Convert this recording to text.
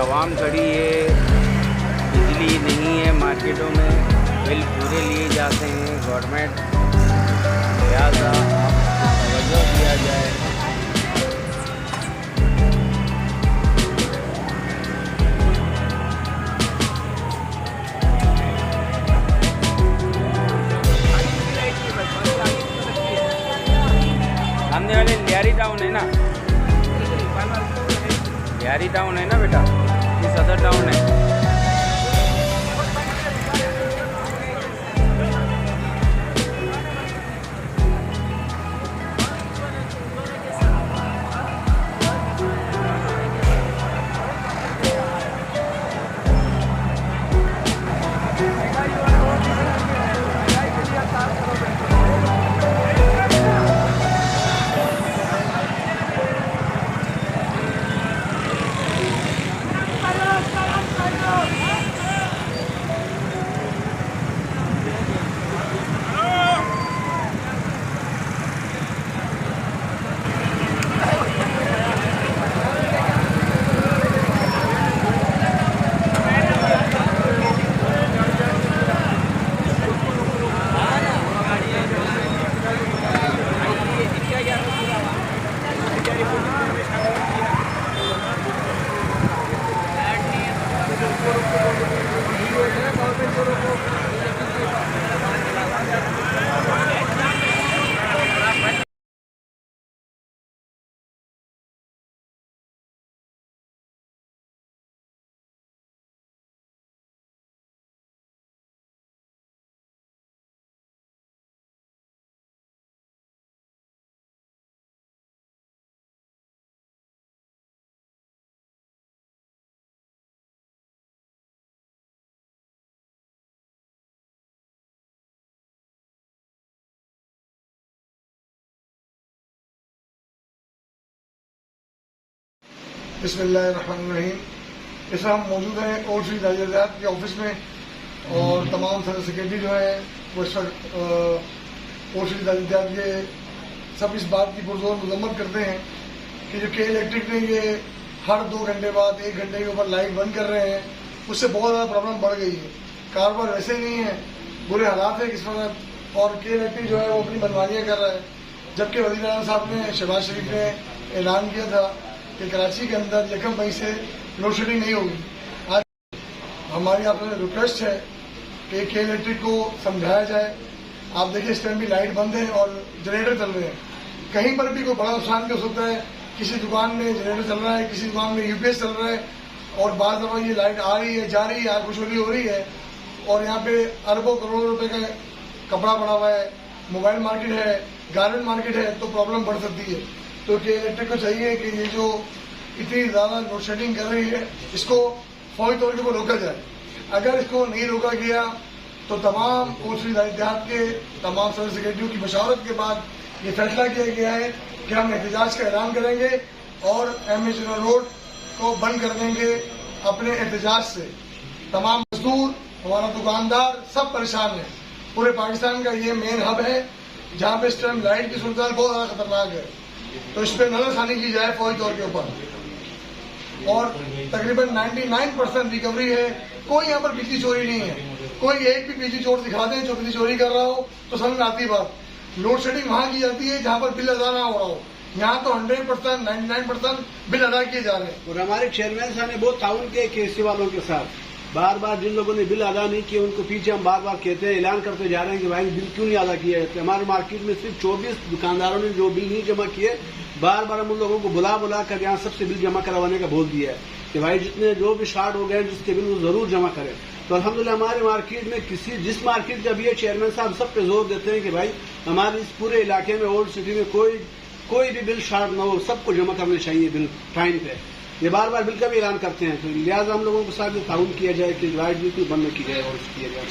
आवाम खड़ी है, बिजली नहीं है, मार्केटों में बिल पूरे लिए जाते हैं गवर्नमेंट, लिहाजा तवज्जो दिया जाए। सामने वाले लियारी टाउन है ना, लियारी टाउन है ना बेटा, ये सदर टाउन है। बिस्मिल्लाहिर्रहमानिर्रहीम। इस वक्त हम मौजूद हैं ओल्ड सिटी दाजियाबाद के ऑफिस में और तमाम सदर सेक्रेटरी जो है वो इस वक्त ओल्ड सिटी दाजियाबाद के सब इस बात की पुरजोर मजम्मत करते हैं कि जो के इलेक्ट्रिक ने ये हर 2 घंटे बाद 1 घंटे के ऊपर लाइट बंद कर रहे हैं, उससे बहुत ज़्यादा प्रॉब्लम बढ़ गई है। कारोबार वैसे ही नहीं है, बुरे हालात है इस वक्त, और के इलेक्ट्रिक जो है वो अपनी मनमानियाँ कर रहा है। जबकि वज़ीर आज़म साहब ने, शहबाज शरीफ ने ऐलान किया था कि कराची के अंदर 1 मई से लोड शेडिंग नहीं होगी। आज हमारी आपसे रिक्वेस्ट है कि के इलेक्ट्रिक को समझाया जाए। आप देखिए इस टाइम भी लाइट बंद है और जनरेटर चल रहे हैं, कहीं पर भी कोई बड़ा नुकसान भी हो सकता है। किसी दुकान में जनरेटर चल रहा है, किसी दुकान में यूपीएस चल रहा है, और बार दफा ये लाइट आ रही है, जा रही है, आगोशोली हो रही है, और यहाँ पे अरबों करोड़ों रुपए का कपड़ा पड़ा हुआ है, मोबाइल मार्केट है, गारमेंट मार्केट है, तो प्रॉब्लम बढ़ सकती है। तो के इलेक्ट्रिक को चाहिए कि ये जो इतनी ज़्यादा लोड शेडिंग कर रही है, इसको फौरी तौर पर रोका जाए। अगर इसको नहीं रोका गया तो तमाम ओल्ड सिटी दाजियाबाद के तमाम सदर सेक्रेटरियों की मशावरत के बाद ये फैसला किया गया है कि हम एहतजाज का ऐलान करेंगे और एमए जनरल रोड को बंद कर देंगे। अपने एहतजाज से तमाम मजदूर, हमारा दुकानदार सब परेशान है। पूरे पाकिस्तान का ये मेन हब है जहाँ पे इस टाइम लाइट की सूरत बहुत ज़्यादा खतरनाक है, तो इस पर नजरसानी की जाए फौरी तौर के ऊपर। और तकरीबन 99% रिकवरी है, कोई यहाँ पर बिजली चोरी नहीं है। कोई एक भी बिजली चोर दिखा दे जो बिजली चोरी कर रहा हो तो समझ में आती बात। लोड शेडिंग वहाँ की जाती है जहाँ पर बिल अदा ना हो रहा हो, यहाँ तो 100% 99% बिल अदा किए जा रहे हैं। और हमारे चेयरमैन साहब ने बहुत ताउन किया केसी वालों के साथ। बार बार जिन लोगों ने बिल अदा नहीं किए उनको पीछे हम बार बार कहते हैं, ऐलान करते जा रहे हैं कि भाई बिल क्यों नहीं अदा किया जाते। हमारे मार्केट में सिर्फ 24 दुकानदारों ने जो बिल नहीं जमा किए, बार बार हम उन लोगों को बुला कर यहाँ सबसे बिल जमा करवाने का बोल दिया है कि भाई जितने जो भी शार्ट हो गए जिसके बिल वो जरूर जमा करें। तो अल्हम्दुलिल्लाह हमारे मार्केट में जिस मार्केट का भी है, चेयरमैन साहब सब पे जोर देते हैं कि भाई हमारे इस पूरे इलाके में ओल्ड सिटी में कोई भी बिल शार्ट न हो, सबको जमा करने चाहिए बिल टाइम पे। ये बार बार बिल का भी ऐलान करते हैं, तो लिहाजा हम लोगों के साथ ताउन किया जाए कि लाइट बिल्कुल बंद न की जाए और किया जाए।